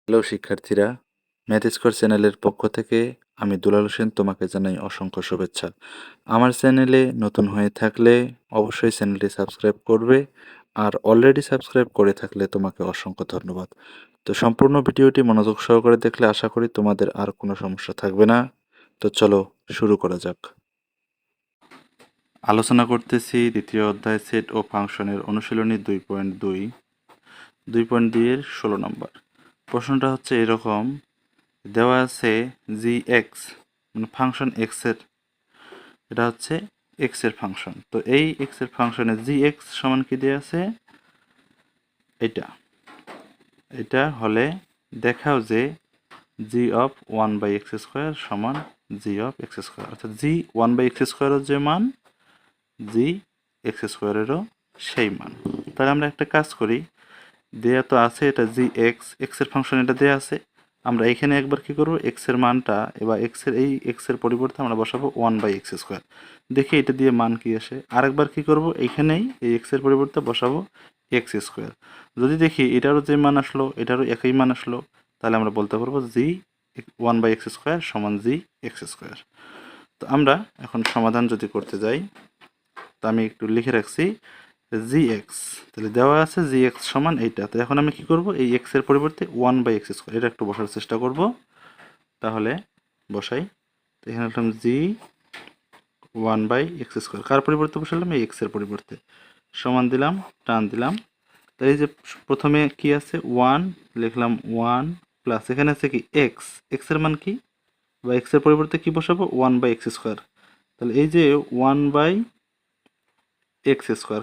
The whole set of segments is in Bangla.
হ্যালো শিক্ষার্থীরা, ম্যাথ স্কোয়ার চ্যানেলের পক্ষ থেকে আমি দুলাল হোসেন তোমাকে জানাই অসংখ্য শুভেচ্ছা। আমার চ্যানেলে নতুন হয়ে থাকলে অবশ্যই চ্যানেলটি সাবস্ক্রাইব করবে, আর অলরেডি সাবস্ক্রাইব করে থাকলে তোমাকে অসংখ্য ধন্যবাদ। তো সম্পূর্ণ ভিডিওটি মনোযোগ সহকারে দেখলে আশা করি তোমাদের আর কোনো সমস্যা থাকবে না। তো চলো শুরু করা যাক। আলোচনা করতেছি দ্বিতীয় অধ্যায় সেট ও ফাংশনের অনুশীলনী 2.2 এর 16 নম্বর। প্রশ্নটা হচ্ছে এরকম, দেওয়া আছে জি এক্স মানে ফাংশন এক্স এর, এটা হচ্ছে এক্স এর ফাংশন। তো এই এক্স এর ফাংশনে জি এক্স সমান কি দেওয়া আছে, এটা এটা হলে দেখাও যে জি অফ 1/x² সমান জি অফ x², অর্থাৎ জি 1/x² যে মান জি x²-এরও সেই মান। তাহলে আমরা একটা কাজ করি, দেয়া তো আছে এটা জি এক্স, এক্স এর ফাংশন এটা দেয়া আছে। আমরা এখানে একবার কি করব, এক্স এর মানটা এবার এক্স এর পরিবর্তে আমরা বসাবো 1/x²। দেখি এটা দিয়ে মান কি আসে। আরেকবার কি করব, এইখানেই এই এক্স এর পরিবর্তে বসাবো x²। যদি দেখি এটারও যে মান আসলো এটারও একই মান আসলো, তাহলে আমরা বলতে পারবো জি 1/x² সমান জি x²। তো আমরা এখন সমাধান যদি করতে যাই, তো আমি একটু লিখে রাখছি জি এক্স, তাহলে দেওয়া আছে জি এক্স সমান এইটা। তো এখন আমি কি করব, এই এক্স এর পরিবর্তে 1/x², এটা একটু বসার চেষ্টা করব। তাহলে বসাই, তো এখানে লিখলাম জি 1/x², কার পরিবর্তে বসালাম, এই এক্স এর পরিবর্তে, সমান দিলাম, টান দিলাম। তো এই যে প্রথমে কি আছে 1, লিখলাম 1 প্লাস এখানে আছে কি এক্স, এক্স এর মান কি বা এক্স এর পরিবর্তে কি বসাবো 1/x²। তাহলে এই যে 1/x²,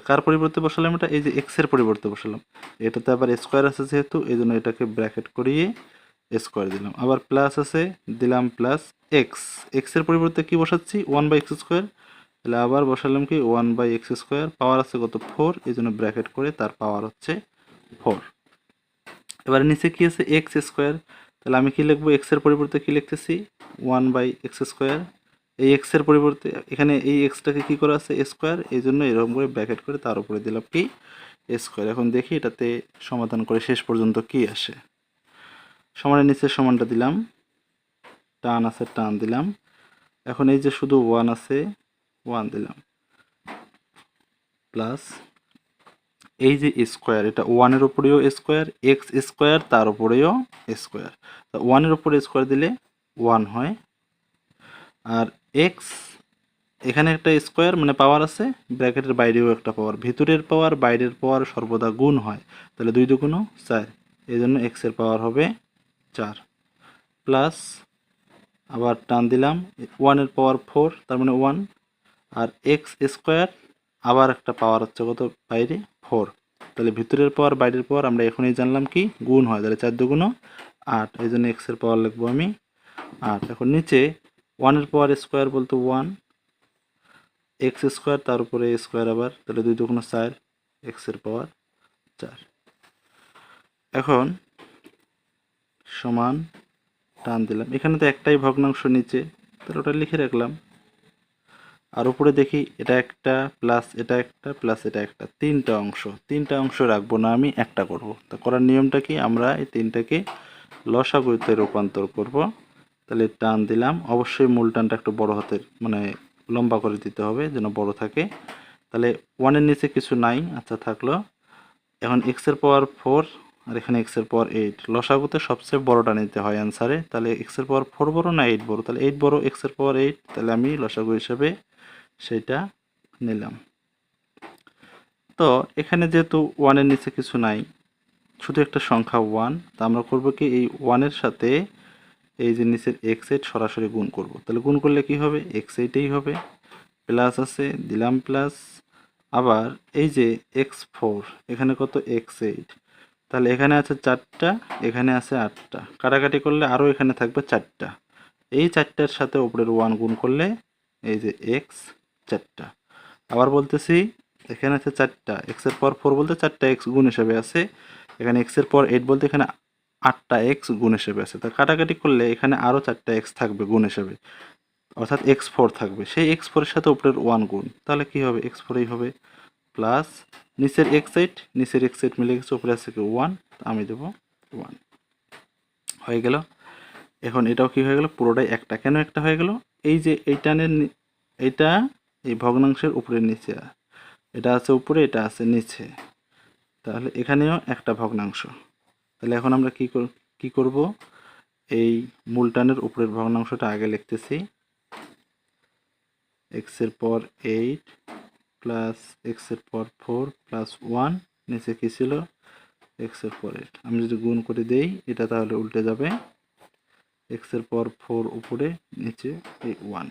কার পরিবর্তে বসালাম, এটা এই যে এক্স এর পরিবর্তে বসালাম। এটাতে আবার স্কোয়ার আছে যেহেতু, এই জন্য এটাকে ব্র্যাকেট করিয়ে স্কোয়ার দিলাম, আবার প্লাস আছে দিলাম প্লাস এক্স, এক্স এর পরিবর্তে কি বসাচ্ছি 1/x², তাহলে আবার বসালাম কি 1/x², পাওয়ার আছে কত 4, এই জন্য ব্র্যাকেট করে তার পাওয়ার হচ্ছে 4। এবার নিচে কি আছে x², তাহলে আমি কি লিখবো, এক্স এর পরিবর্তে কি লিখতেছি 1/x², এই এক্স এর পরিবর্তে এখানে এই এক্সটাকে কি করা আছে স্কোয়ার, এই জন্য এরকম করে ব্র্যাকেট করে তার উপরে দিলাম কি স্কোয়ার। এখন দেখি এটাতে সমাধান করে শেষ পর্যন্ত কি আসে। সমানের নিচে সমানটা দিলাম, টান আছে টান দিলাম, এখন এই যে শুধু 1 আছে 1 দিলাম, প্লাস এই যে স্কোয়ার, এটা 1 এর উপরেও স্কোয়ার, x² তার উপরেও স্কোয়ার, তো 1 এর উপরে স্কোয়ার দিলে 1 হয়, আর এক্স এখানে একটা স্কোয়ার মানে পাওয়ার আছে, ব্র্যাকেটের বাইরেও একটা পাওয়ার, ভিতরের পাওয়ার বাইরের পাওয়ার সর্বদা গুণ হয়, তাহলে 2 2 4, এই জন্য এক্স এর পাওয়ার হবে 4, প্লাস আবার টান দিলাম 1 এর পাওয়ার 4 তার মানে 1, আর x² আবার একটা পাওয়ার হচ্ছে কত বাইরে 4, তাহলে ভিতরের পাওয়ার বাইরের পাওয়ার আমরা এখনই জানলাম কি গুণ হয়, তাহলে 4 2 8, এই জন্য এক্স এর পাওয়ার লিখবো আমি 8। এখন নিচে 1 এর পাওয়ার স্কোয়ার বলতে 1, x² তার উপরে স্কোয়ার আবার, তাহলে 2 2 4, এক্স এর পাওয়ার 4। এখন সমান টান দিলাম, এখানে তো একটাই ভগ্নাংশ নিচে, তাহলে ওটা লিখে রাখলাম, আর উপরে দেখি এটা একটা প্লাস এটা একটা প্লাস এটা একটা, তিনটা অংশ রাখবো না, আমি একটা করব। তা করার নিয়মটা কি, আমরা এই তিনটাকে লসাগুতে রূপান্তর করব। তাহলে টান দিলাম, অবশ্যই মূল টানটা একটু বড় হাতের মানে লম্বা করে দিতে হবে যেন বড় থাকে। তাহলে 1 এর নিচে কিছু নাই, আচ্ছা থাকলো। এখন এক্স এর পাওয়ার 4 আর এখানে এক্স এর পাওয়ার 8, লসাগুতে সবচেয়ে বড়টা নিতে হয় অ্যান্সারে, তাহলে এক্স এর পাওয়ার 4 বড় না 8 বড়, তাহলে 8 বড়, এক্স এর পাওয়ার 8, তাহলে আমি লসাগু হিসেবে সেটা নিলাম। তো এখানে যেহেতু 1 এর নিচে কিছু নাই, শুধু একটা সংখ্যা 1, তা আমরা করব কি এই 1 এর সাথে এই যে নিচের x8 সরাসরি গুণ করব, তাহলে গুণ করলে কি হবে x8ই হবে, প্লাস আছে দিলাম প্লাস, আবার এই যে x4 এখানে কত x8, তাহলে এখানে আছে 4টা এখানে আছে 8টা, কাটাকাটি করলে আরও এখানে থাকবে 4টা, এই 4টার সাথে উপরের 1 গুণ করলে এই যে x 4টা। আবার বলতেছি এখানে আছে 4টা, এক্স এর পাওয়ার 4 বলতে 4টা এক্স গুণ হিসেবে আছে, এখানে এক্স এর পাওয়ার 8 বলতে এখানে 8টা এক্স গুণ হিসেবে আছে, তা কাটাকাটি করলে এখানে আরও 4টা এক্স থাকবে গুণ হিসেবে, অর্থাৎ x4 থাকবে, সেই x4 এর সাথে উপরের 1 গুণ, তাহলে কি হবে x4ই হবে, প্লাস নিচের x8 মিলে গেছে, উপরে আছে কি 1, আমি দেবো 1। হয়ে গেল। এখন এটাও কি হয়ে গেল, পুরোটাই একটা। কেন একটা হয়ে গেল, এই যে এইটা এই ভগ্নাংশের উপরে নিচে, এটা আছে উপরে, এটা আছে নিচে, তাহলে এখানেও একটা ভগ্নাংশ। তাহলে এখন আমরা কি করব, এই মূলটানের উপরের ভগ্নাংশটা আগে লিখতেছি, এক্স এর পর 8 প্লাস এক্স এর পর 4 প্লাস 1, নিচে কি ছিল এক্স এর পর 8। আমি যদি গুণ করে দেই এটা তাহলে উল্টে যাবে, এক্স এর পর 4 উপরে, নিচে এই 1।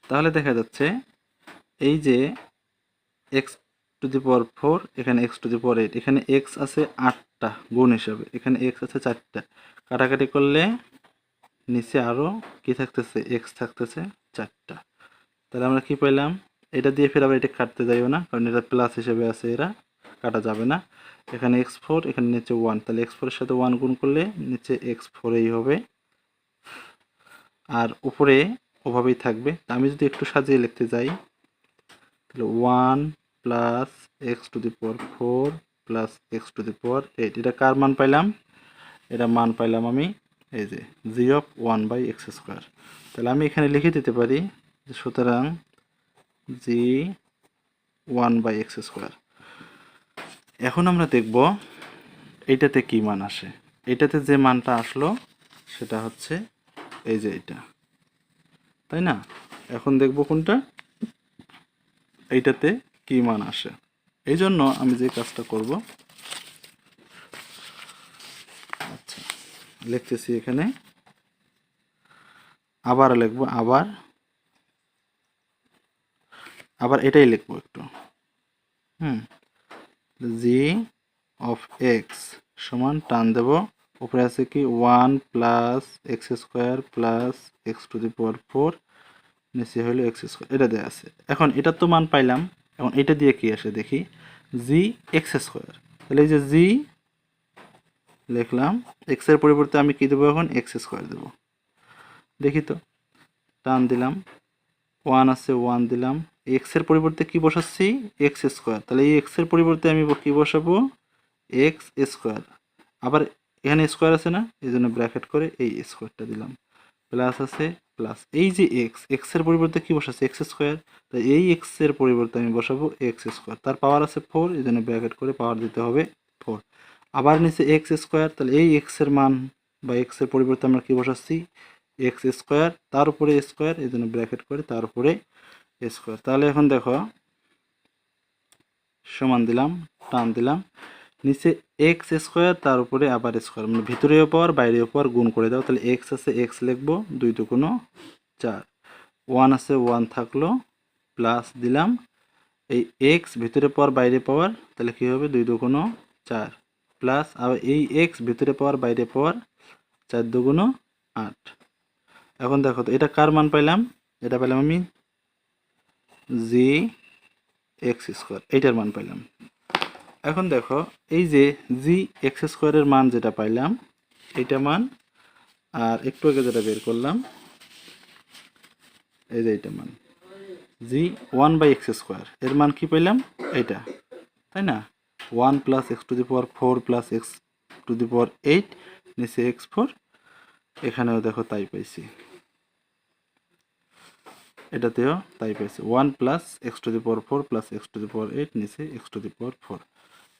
তাহলে দেখা যাচ্ছে এই যে এক্স টু দি পাওয়ার 4, এখানে এক্স টু দি পাওয়ার 8, এখানে এক্স আছে 8টা গুণ হিসাবে, এখানে এক্স আছে 4টা, কাটাকাটি করলে নিচে আরও কি থাকতেছে, এক্স থাকতেছে 4টা। তাহলে আমরা কি পেলাম, এটা দিয়ে ফের আবার এটা কাটতে যাইও না, কারণ এটা প্লাস হিসেবে আছে, এরা কাটা যাবে না। এখানে x4, এখানে নিচে 1, তাহলে x4 এর সাথে 1 গুণ করলে নিচে x4 এই হবে, আর উপরে ওভাবেই থাকবে। তা আমি যদি একটু সাজিয়ে লিখতে যাই, তাহলে 1 plus x to the power 4 plus x to the power 8, এটা কার মান পাইলাম, এটা মান পাইলাম আমি এই যে g(1/x²). তাহলে আমি এখানে লিখে দিতে পারি যে সুতরাং g(1/x²). এখন আমরা দেখব এইটাতে কি মান আসে। এইটাতে যে মানটা আসলো সেটা হচ্ছে এই যে এটা, তাই না? এখন দেখব কোনটা, এইটাতে কি মান আসে। এই জন্য আমি যে কাজটা করব, আচ্ছা লিখতেছি এখানে, আবার লিখব, আবার এটাই লিখবো একটু, জি অফ এক্স সমান টান দেব, উপরে আছে কি 1 plus x² plus x to the power 4, নিচে হলো x², এটা দেওয়া আছে। এখন এটার তো মান পাইলাম, এখন এটা দিয়ে কি আসে দেখি, g(x²). তাহলে এই যে জি লিখলাম, x এর পরিবর্তে আমি কি দেবো, এখন x² দেবো। দেখি তো, টান দিলাম, 1 আছে 1 দিলাম, x এর পরিবর্তে কি বসাচ্ছি, x²। তাহলে এই x এর পরিবর্তে আমি কি বসাবো, x²। আবার এখানে স্কোয়ার আছে না, এই জন্য ব্র্যাকেট করে এই স্কোয়ারটা দিলাম, প্লাস আছে প্লাস, এই যে এক্স এর পরিবর্তে কি বসাচ্ছে, x²। তাই এই x এর পরিবর্তে আমি বসাবো x², তার পাওয়ার আছে 4, এই জন্য ব্র্যাকেট করে পাওয়ার দিতে হবে 4। আবার নিচে x², তাহলে এই x এর মান বা x এর পরিবর্তে আমরা কি বসাচ্ছি, x², তার উপরে স্কোয়ার, এই জন্য ব্র্যাকেট করে তার উপরে স্কোয়ার। তাহলে এখন দেখো, সমান দিলাম, টান দিলাম, নিচে x², তার উপরে আবার স্কোয়ার, মানে ভিতরেও পাওয়ার বাইরেও পাওয়ার গুণ করে দাও। তাহলে x আছে x লিখবো, 2 2 4, 1 আছে 1 থাকলো, প্লাস দিলাম এই x ভিতরে পাওয়ার বাইরে পাওয়ার, তাহলে কি হবে 2 2 4, প্লাস আবার এই x ভিতরে পাওয়ার বাইরে পাওয়ার, 4 2 8। এখন দেখো তো এটা কার মান পাইলাম, এটা পেলাম আমি g(x²), এইটার মান পাইলাম। এখন দেখো এই যে g(x²) এর মান যেটা পাইলাম, এইটা মান, আর একটু আগে যেটা বের করলাম এই যে এইটা মান, g(1/x²) এর মান কি পাইলাম, এইটা, তাই না? 1 plus x to the power 4 plus x to the power 8, নিচে x4, এখানেও দেখো তাই পাইছি, এটাতেও তাই পাইছি, 1 plus x to the power 4 plus x to the power 8, নিচে এক্স টু দি পাওয়ার 4।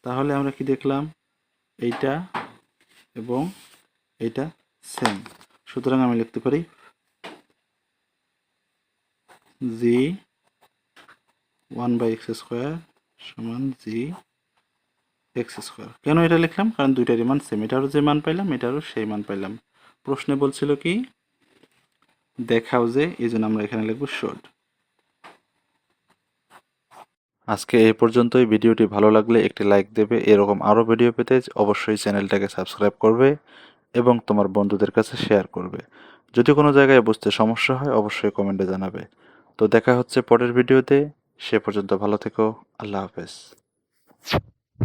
তাহলে আমরা কি দেখলাম, এইটা এবং এইটা সেম। সুতরাং আমি লিখতে পারি g(1/x² সমান g(x²). কেন এটা লিখলাম, কারণ দুইটারই মান সেম, এটারও যে মান পাইলাম এটারও সেই মান পাইলাম। প্রশ্নে বলছিল কি দেখাও যে, এই জন্য আমরা এখানে লিখব শোড। আজকে এই পর্যন্তই। ভিডিওটি ভালো লাগলে একটি লাইক দেবে, এরকম আরও ভিডিও পেতে অবশ্যই চ্যানেলটাকে সাবস্ক্রাইব করবে এবং তোমার বন্ধুদের কাছে শেয়ার করবে। যদি কোনো জায়গায় বুঝতে সমস্যা হয় অবশ্যই কমেন্টে জানাবে। তো দেখা হচ্ছে পরের ভিডিওতে, সে পর্যন্ত ভালো থেকো, আল্লাহ হাফেজ।